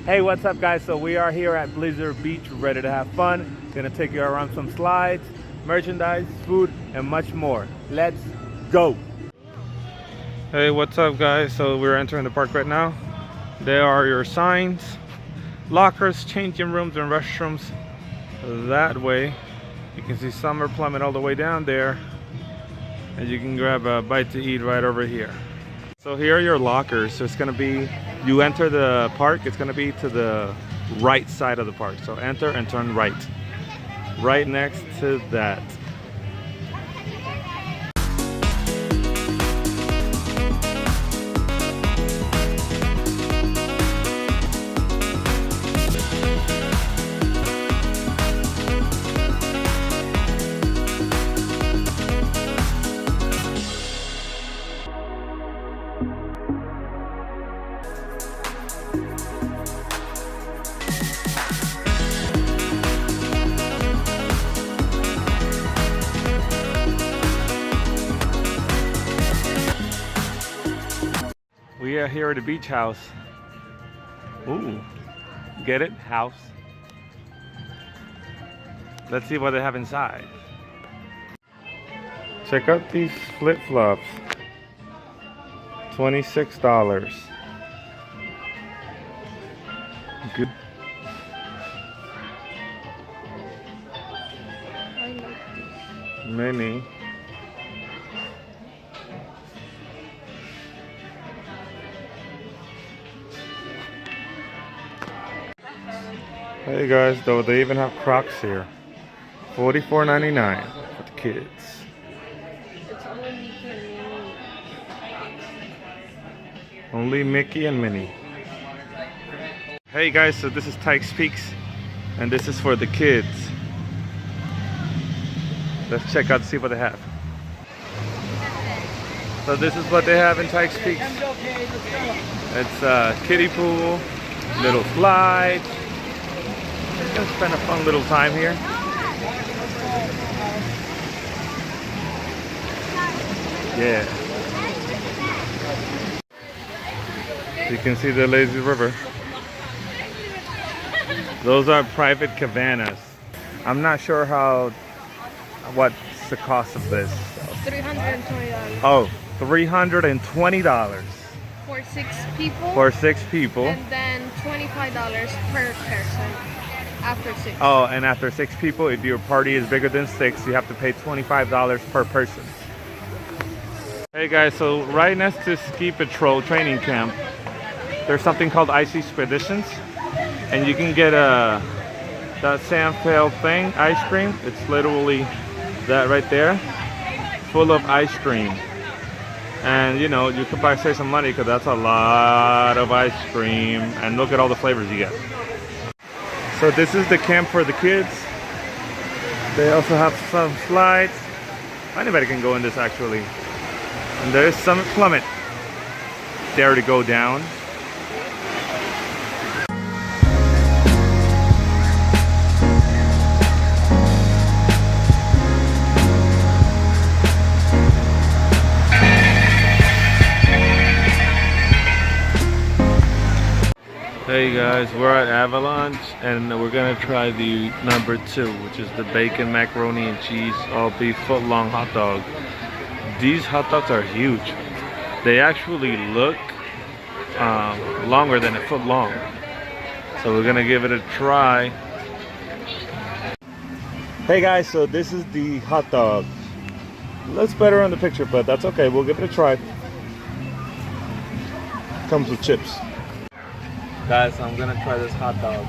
Hey, what's up guys? So we are here at Blizzard Beach, ready to have fun. Gonna take you around some slides, merchandise, food, and much more. Let's go. Hey, what's up guys? So we're entering the park right now. There are your signs, lockers, changing rooms, and restrooms that way. You can see Summer Plummet all the way down there. And you can grab a bite to eat right over here. So here are your lockers. So it's gonna be, you enter the park, it's gonna be to the right side of the park. So enter and turn right. Right next to that. We are here at the beach house. Ooh, get it? House. Let's see what they have inside. Check out these flip-flops. $26. Good. I like this. Mini. Hey guys, though they even have Crocs here. $44.99 for the kids. It's only Mickey and Minnie. Only Mickey and Minnie. Hey guys, so this is Tykes Peaks, and this is for the kids. Let's check out, see what they have. So this is what they have in Tykes Peaks. It's a kiddie pool, little slides. Gonna spend a fun little time here. Yeah. You can see the lazy river. Those are private cabanas. I'm not sure what's the cost of this. $320. Oh, $320 For 6 people. for 6 people. And then $25 per person after 6. Oh, and after 6 people, if your party is bigger than 6, you have to pay $25 per person. Hey guys, so right next to Ski Patrol training camp, there's something called Icy Expeditions, and you can get that Sandfell thing, ice cream. It's literally that right there, full of ice cream. And you know, you could probably save some money because that's a lot of ice cream, and look at all the flavors you get. So this is the camp for the kids. They also have some slides. Anybody can go in this actually. And there's Summit Plummet. Dare to go down. Hey guys, we're at Avalanche and we're gonna try the number 2, which is the bacon macaroni and cheese all beef foot long hot dog. These hot dogs are huge. They actually look longer than a foot long. So we're gonna give it a try. Hey guys, so this is the hot dog. Looks better on the picture, but that's okay. We'll give it a try. Comes with chips. Guys, I'm gonna try this hot dog.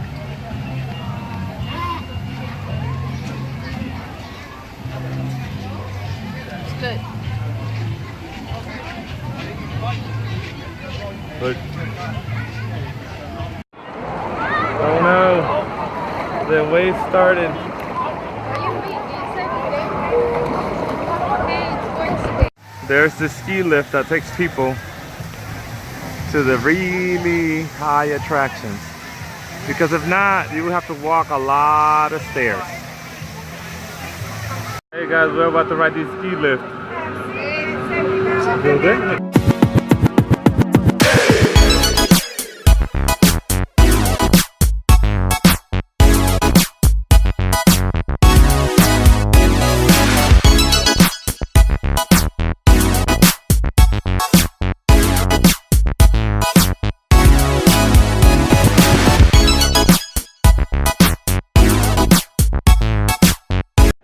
It's good. Look. Oh no, the wave started. There's the ski lift that takes people to the really high attractions. Because if not, you would have to walk a lot of stairs. Hey guys, we're about to ride this ski lift. Good day.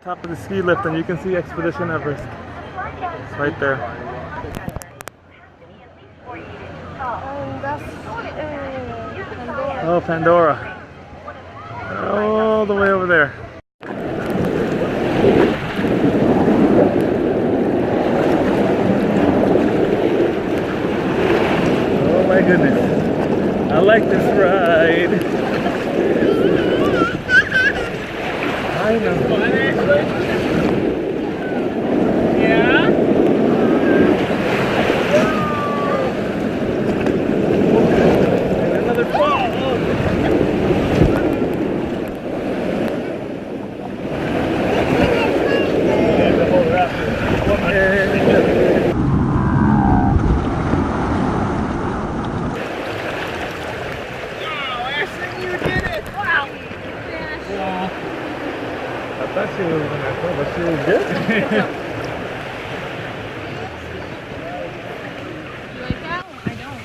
top of the ski lift and you can see Expedition Everest. It's right there. That's Pandora. Oh, Pandora. All the way over there. Oh my goodness. I like this ride. I know. Yeah? Another fall. I thought she was gonna go, but she was good. You like that? I don't.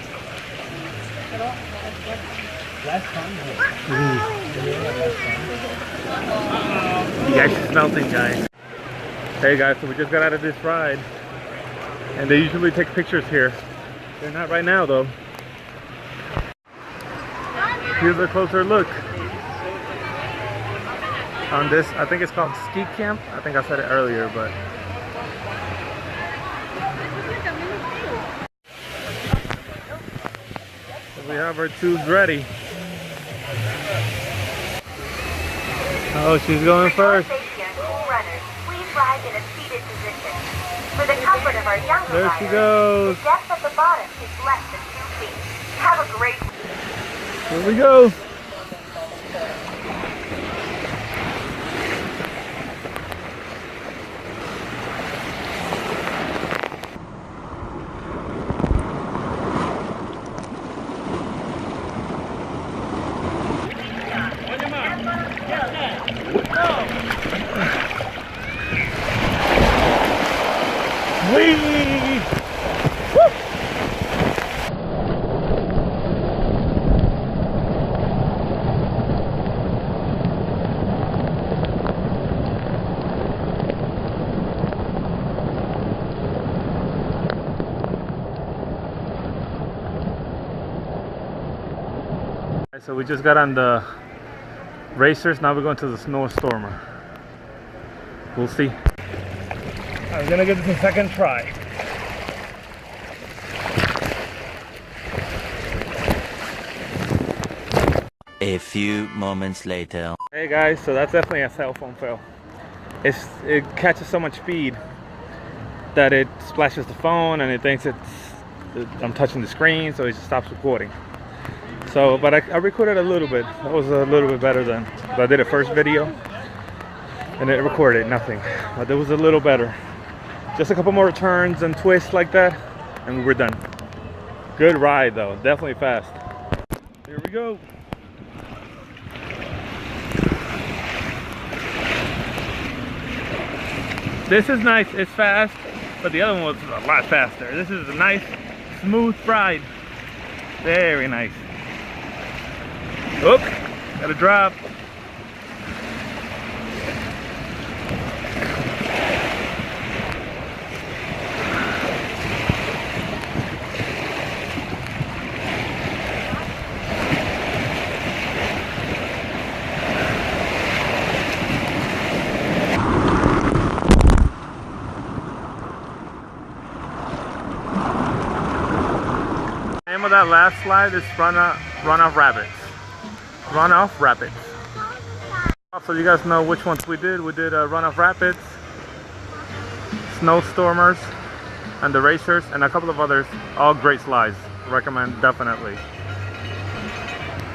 I don't. Last time. You guys should smell things, guys. Hey guys, so we just got out of this ride. And they usually take pictures here. They're not right now though. Here's a closer look. On this, I think it's called Ski Camp. I think I said it earlier, but so we have our tubes ready. Oh, she's going first. For safety and cool runners, please ride in a seated position. For the comfort of our younger There she riders, goes. the depth at the bottom is less than 2 feet. Have a great Here we go. Whee! Woo! So we just got on the racers, now we're going to the snowstormer. We'll see. I'm gonna give this a second try. A few moments later. Hey guys, so that's definitely a cell phone fail. It catches so much speed that it splashes the phone and it thinks I'm touching the screen, so it just stops recording. So, but I recorded a little bit. That was a little bit better than I did a first video, and it recorded nothing. But it was a little better. Just a couple more turns and twists like that, and we're done. Good ride though, definitely fast. Here we go. This is nice, it's fast, but the other one was a lot faster. This is a nice, smooth ride. Very nice. Oop, got a drop. The name of that last slide is Runoff Rapids. Runoff Rapids. So you guys know which ones we did. We did Runoff Rapids, Snowstormers, and the Racers, and a couple of others. All great slides. Recommend definitely.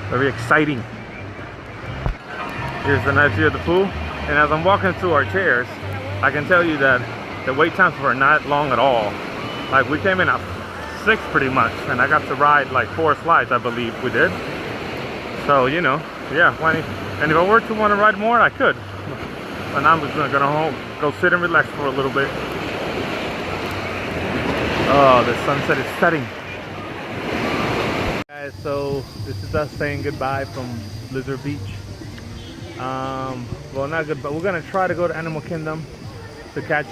Very exciting. Here's the nice view of the pool. And as I'm walking through our chairs, I can tell you that the wait times were not long at all. Like we came in at 6 pretty much, and I got to ride like 4 slides, I believe we did. So, you know, yeah, and if I were to want to ride more, I could. But now I'm just gonna home, go sit and relax for a little bit. Oh, the sunset is setting. Guys, so this is us saying goodbye from Blizzard Beach. Well, not good, but we're gonna try to go to Animal Kingdom to catch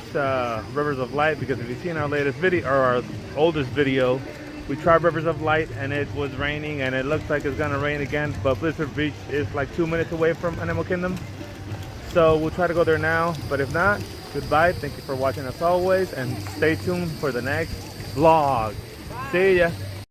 Rivers of Light, because if you've seen our latest video or our oldest video, we tried Rivers of Light and it was raining, and it looks like it's gonna rain again. But Blizzard Beach is like 2 minutes away from Animal Kingdom, so we'll try to go there now. But if not, goodbye. Thank you for watching as always, and stay tuned for the next vlog. See ya.